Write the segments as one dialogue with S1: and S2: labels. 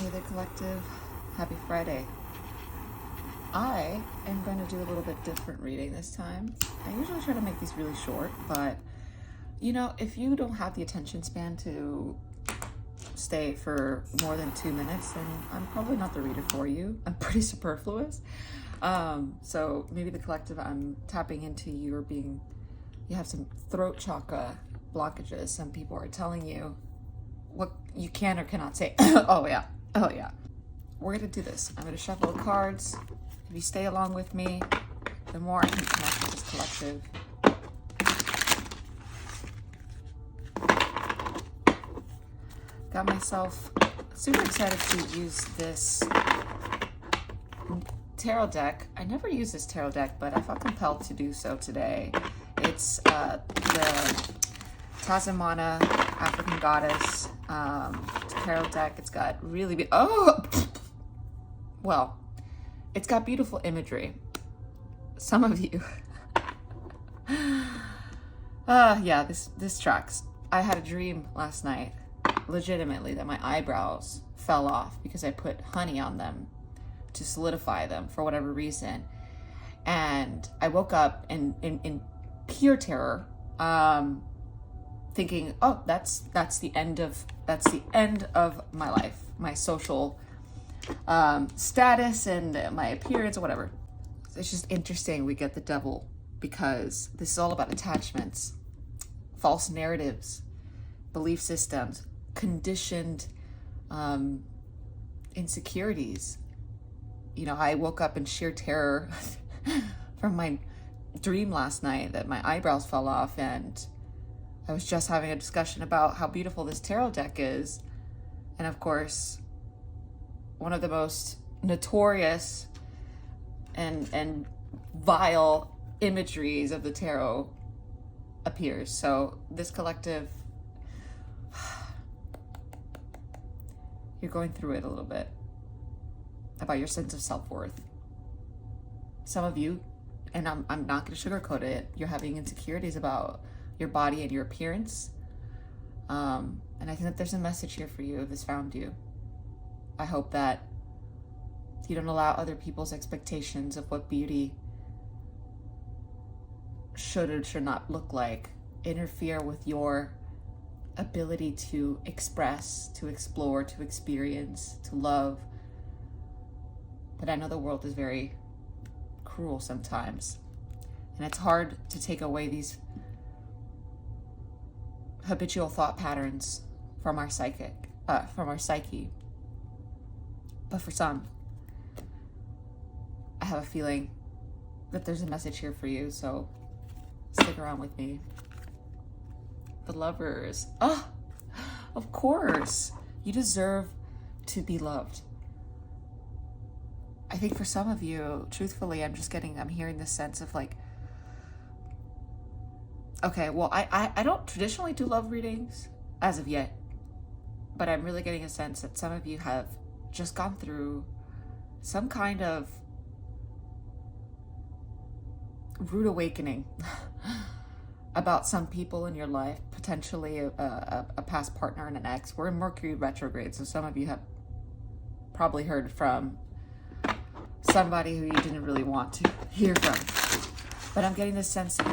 S1: Hey there, collective. Happy Friday. I am going to do a little bit different reading this time. I usually try to make these really short, but if you don't have the attention span to stay for more than 2 minutes, then I'm probably not the reader for you. I'm pretty superfluous. So maybe the collective, I'm tapping into you have some throat chakra blockages. Some people are telling you what you can or cannot say. Oh yeah. We're gonna do this. I'm gonna shuffle the cards. If you stay along with me, the more I can connect with this collective. Got myself super excited to use this tarot deck. I never use this tarot deck, but I felt compelled to do so today. It's the Tazama African Goddess tarot deck. It's got really it's got beautiful imagery. Some of you this tracks. I had a dream last night, legitimately, that my eyebrows fell off because I put honey on them to solidify them for whatever reason. And I woke up in pure terror, thinking, oh, that's the end of my life, my social status and my appearance or whatever. It's just interesting we get the devil because this is all about attachments, false narratives, belief systems, conditioned insecurities. I woke up in sheer terror from my dream last night that my eyebrows fell off, and I was just having a discussion about how beautiful this tarot deck is. And of course, one of the most notorious and vile imageries of the tarot appears. So this collective, you're going through it a little bit about your sense of self-worth. Some of you, and I'm not going to sugarcoat it, you're having insecurities about your body and your appearance. And I think that there's a message here for you if this found you. I hope that you don't allow other people's expectations of what beauty should or should not look like interfere with your ability to express, to explore, to experience, to love. But I know the world is very cruel sometimes, and it's hard to take away these habitual thought patterns from our psyche. But for some, I have a feeling that there's a message here for you, so stick around with me. The Lovers. Oh, of course. You deserve to be loved. I think for some of you, truthfully, I'm hearing this sense of like, okay, well, I don't traditionally do love readings as of yet, but I'm really getting a sense that some of you have just gone through some kind of rude awakening about some people in your life, potentially a past partner and an ex. We're in Mercury retrograde, so some of you have probably heard from somebody who you didn't really want to hear from. But I'm getting this sense that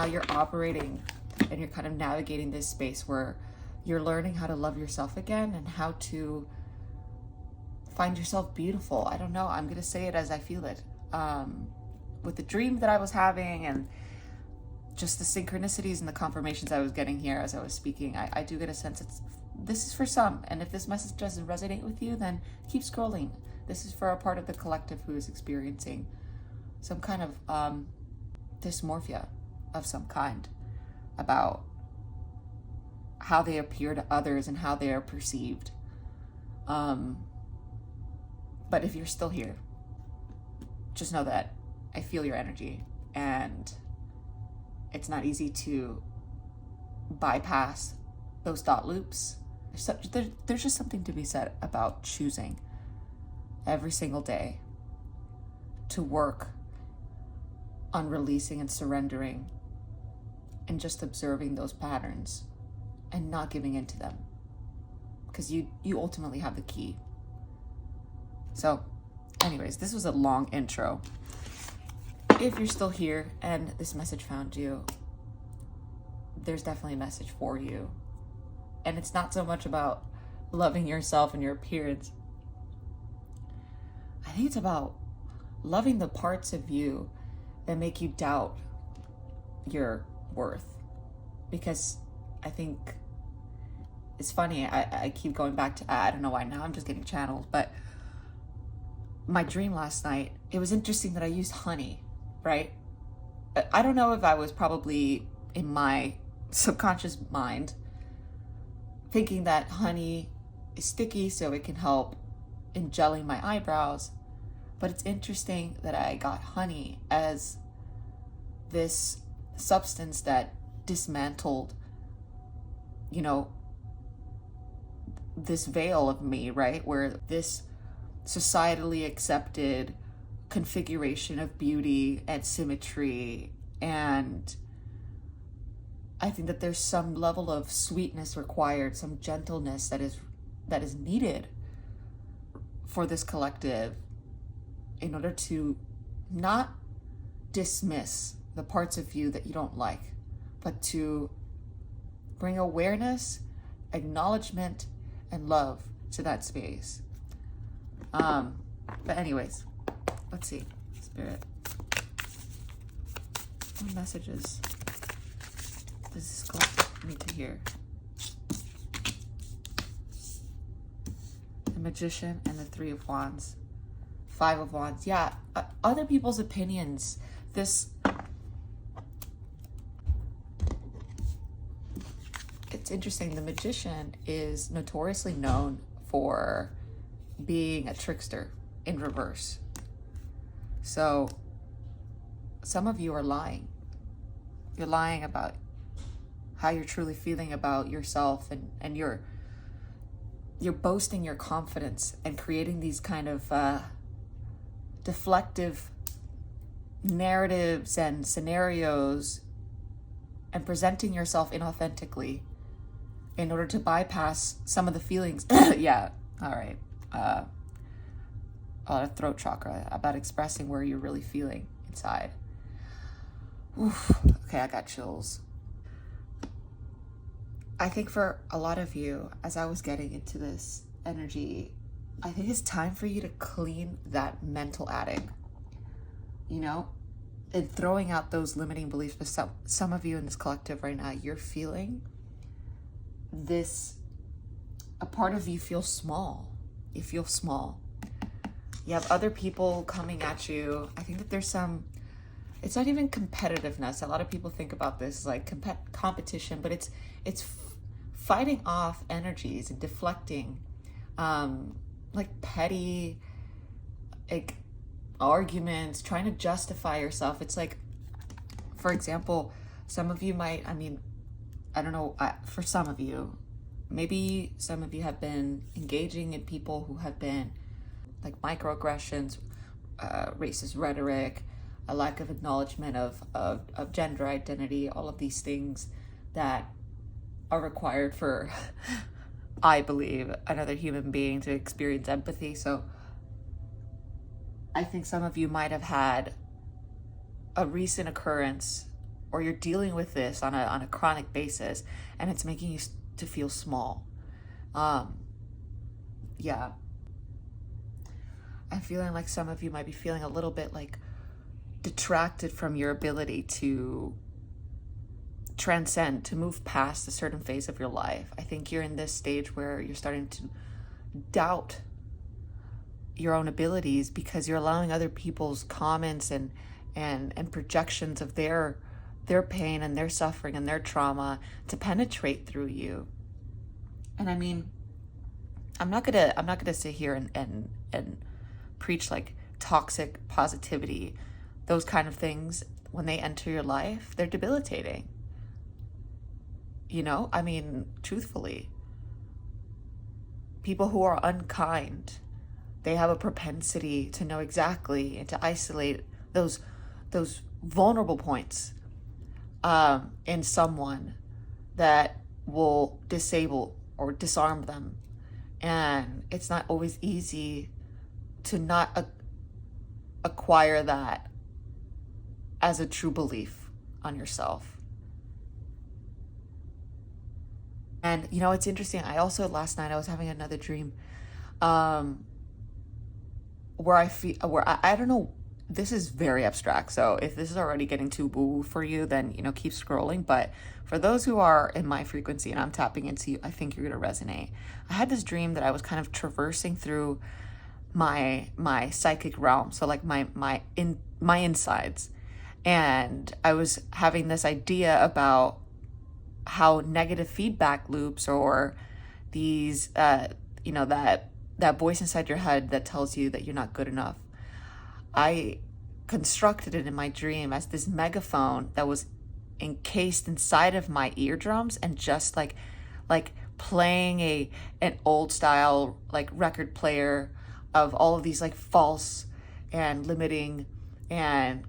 S1: you're operating and you're kind of navigating this space where you're learning how to love yourself again and how to find yourself beautiful. I don't know. I'm going to say it as I feel it. With the dream that I was having and just the synchronicities and the confirmations I was getting here as I was speaking, I do get a sense this is for some. And if this message doesn't resonate with you, then keep scrolling. This is for a part of the collective who is experiencing some kind of dysmorphia of some kind about how they appear to others and how they are perceived. But if you're still here, just know that I feel your energy, and it's not easy to bypass those thought loops. There's just something to be said about choosing every single day to work on releasing and surrendering and just observing those patterns and not giving in to them, because you ultimately have the key So anyways, this was a long intro. If you're still here and this message found you, there's definitely a message for you. And it's not so much about loving yourself and your appearance. I think it's about loving the parts of you that make you doubt your worth. Because I think it's funny, I keep going back to, I don't know why now I'm just getting channeled, but my dream last night, it was interesting that I used honey, right? I don't know if I was probably in my subconscious mind thinking that honey is sticky so it can help in gelling my eyebrows. But it's interesting that I got honey as this substance that dismantled, you know, this veil of me, right? Where this societally accepted configuration of beauty and symmetry, and I think that there's some level of sweetness required, some gentleness that is needed for this collective in order to not dismiss the parts of you that you don't like, but to bring awareness, acknowledgement, and love to that space. But anyways, let's see, Spirit, what messages does this collective need to hear? The Magician and the Three of Wands. Five of Wands. Yeah, other people's opinions. It's interesting. The Magician is notoriously known for being a trickster in reverse. So some of you are lying. You're lying about how you're truly feeling about yourself, and you're boasting your confidence and creating these kind of deflective narratives and scenarios and presenting yourself inauthentically in order to bypass some of the feelings. Yeah, all right. Throat chakra, about expressing where you're really feeling inside. Oof. Okay, I got chills. I think for a lot of you, as I was getting into this energy, I think it's time for you to clean that mental attic, you know, and throwing out those limiting beliefs. But some of you in this collective right now, you're feeling this, a part of you feels small. You feel small. You have other people coming at you. I think that there's some, it's not even competitiveness. A lot of people think about this like competition, but it's fighting off energies and deflecting, like petty, like arguments, trying to justify yourself. It's like, for example, some of you might, I mean, I don't know, for some of you, maybe some of you have been engaging in people who have been like microaggressions, racist rhetoric, a lack of acknowledgement of gender identity, all of these things that are required for, I believe, another human being to experience empathy. So I think some of you might have had a recent occurrence, or you're dealing with this on a chronic basis, and it's making you to feel small. Yeah. I'm feeling like some of you might be feeling a little bit like detracted from your ability to transcend, to move past a certain phase of your life. I think you're in this stage where you're starting to doubt your own abilities because you're allowing other people's comments and projections of their pain and their suffering and their trauma to penetrate through you. And I mean, I'm not gonna sit here and preach like toxic positivity. Those kind of things, when they enter your life, they're debilitating. You know, I mean, truthfully, people who are unkind, they have a propensity to know exactly and to isolate those vulnerable points in someone that will disable or disarm them. And it's not always easy to not acquire that as a true belief on yourself. And you know, it's interesting. I also, last night I was having another dream, where I don't know, this is very abstract. So if this is already getting too woo for you, then, you know, keep scrolling. But for those who are in my frequency and I'm tapping into you, I think you're going to resonate. I had this dream that I was kind of traversing through my psychic realm. So like my insides. And I was having this idea about how negative feedback loops, or these, you know, that voice inside your head that tells you that you're not good enough. I constructed it in my dream as this megaphone that was encased inside of my eardrums, and just like playing an old style like record player of all of these like false and limiting and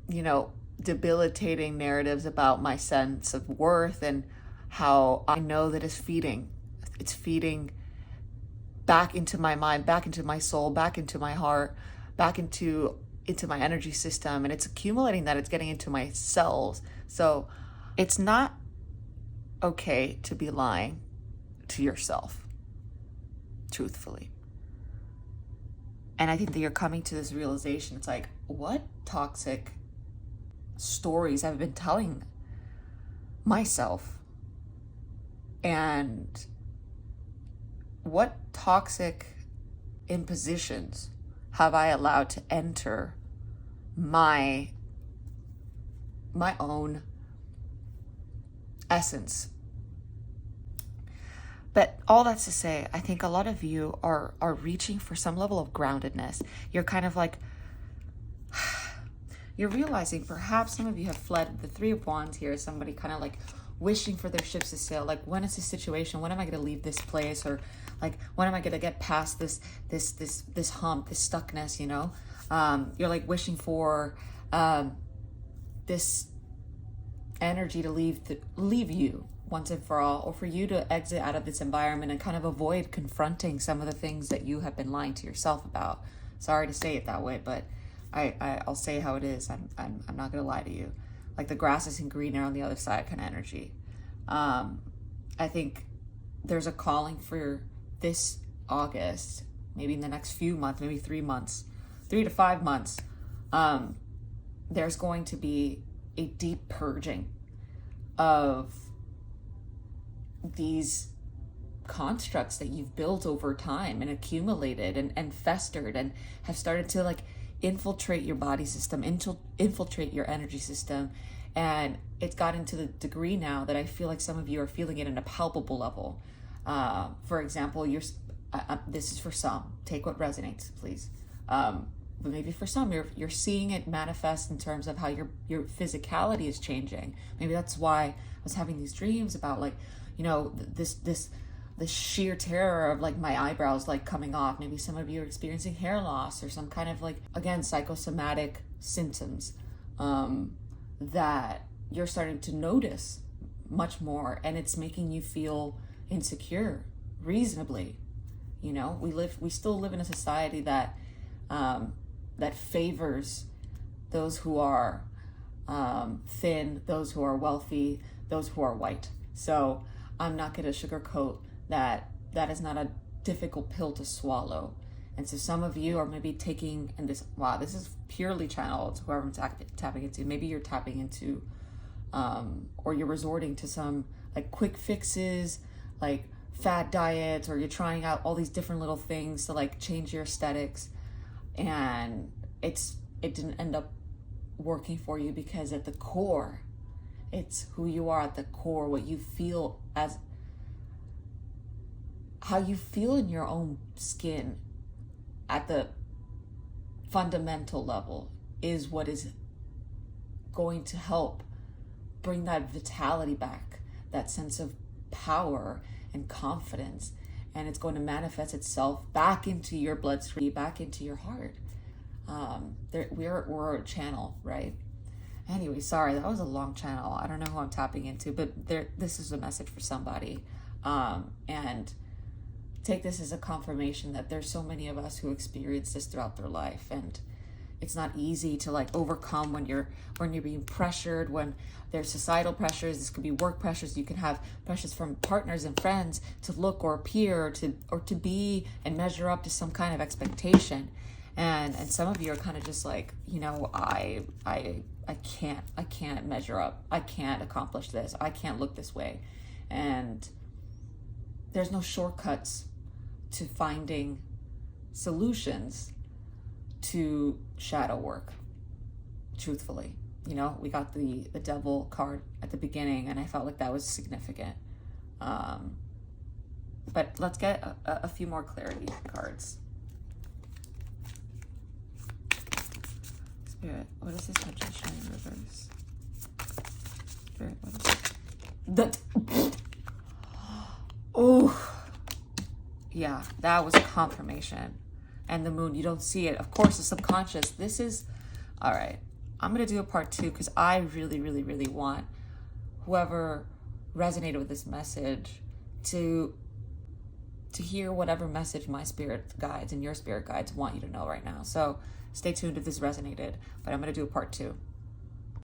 S1: you know, debilitating narratives about my sense of worth, and how I know that it's feeding back into my mind, back into my soul, back into my heart, back into my energy system, and it's accumulating, that it's getting into my cells. So it's not okay to be lying to yourself, truthfully. And I think that you're coming to this realization. It's like, what toxic stories I've been telling myself, and what toxic impositions have I allowed to enter my own essence. But all that's to say, I think a lot of you are reaching for some level of groundedness. You're kind of like, you're realizing perhaps some of you have fled. The Three of Wands here is somebody kind of like wishing for their ships to sail. Like, when is this situation? When am I going to leave this place? Or like, when am I going to get past this hump, this stuckness, you know? You're like wishing for this energy to leave you once and for all, or for you to exit out of this environment and kind of avoid confronting some of the things that you have been lying to yourself about. Sorry to say it that way, but I'll say how it is. I'm not gonna lie to you. Like, the grass isn't greener on the other side kind of energy. I think there's a calling for this August, maybe in the next few months, maybe 3 to 5 months. There's going to be a deep purging of these constructs that you've built over time and accumulated and festered and have started to like infiltrate your body system, infiltrate your energy system. And it's gotten to the degree now that I feel like some of you are feeling it in a palpable level. For example, this is for some, take what resonates, please. But maybe for some, you're seeing it manifest in terms of how your physicality is changing. Maybe that's why I was having these dreams about, like, you know, this sheer terror of like my eyebrows like coming off. Maybe some of you are experiencing hair loss or some kind of like, again, psychosomatic symptoms that you're starting to notice much more, and it's making you feel insecure reasonably. You know, we still live in a society that that favors those who are thin, those who are wealthy, those who are white. So I'm not going to sugarcoat that is not a difficult pill to swallow. And so some of you are maybe taking, and this is purely channeled, whoever I'm tapping into. Maybe you're tapping into, or you're resorting to some like quick fixes, like fad diets, or you're trying out all these different little things to like change your aesthetics. And it didn't end up working for you, because at the core, it's who you are at the core, what you feel, as how you feel in your own skin at the fundamental level is what is going to help bring that vitality back, that sense of power and confidence. And it's going to manifest itself back into your bloodstream, back into your heart. We're a channel, right? Anyway, sorry, that was a long channel. I don't know who I'm tapping into, but this is a message for somebody. And take this as a confirmation that there's so many of us who experience this throughout their life, and it's not easy to like overcome when you're being pressured, when there's societal pressures. This could be work pressures. You can have pressures from partners and friends to look or appear or to be and measure up to some kind of expectation. And some of you are kind of just like, you know, I can't measure up. I can't accomplish this. I can't look this way. And there's no shortcuts to finding solutions to shadow work, truthfully. You know, we got the devil card at the beginning, and I felt like that was significant. But let's get a few more clarity cards. Spirit, what is this Magician in reverse? Spirit, what is it? Oh, yeah, that was confirmation. And the moon, you don't see it. Of course, the subconscious. This is, all right, I'm going to do a part 2 because I really, really, really want whoever resonated with this message to hear whatever message my spirit guides and your spirit guides want you to know right now. So stay tuned if this resonated, but I'm going to do a part 2.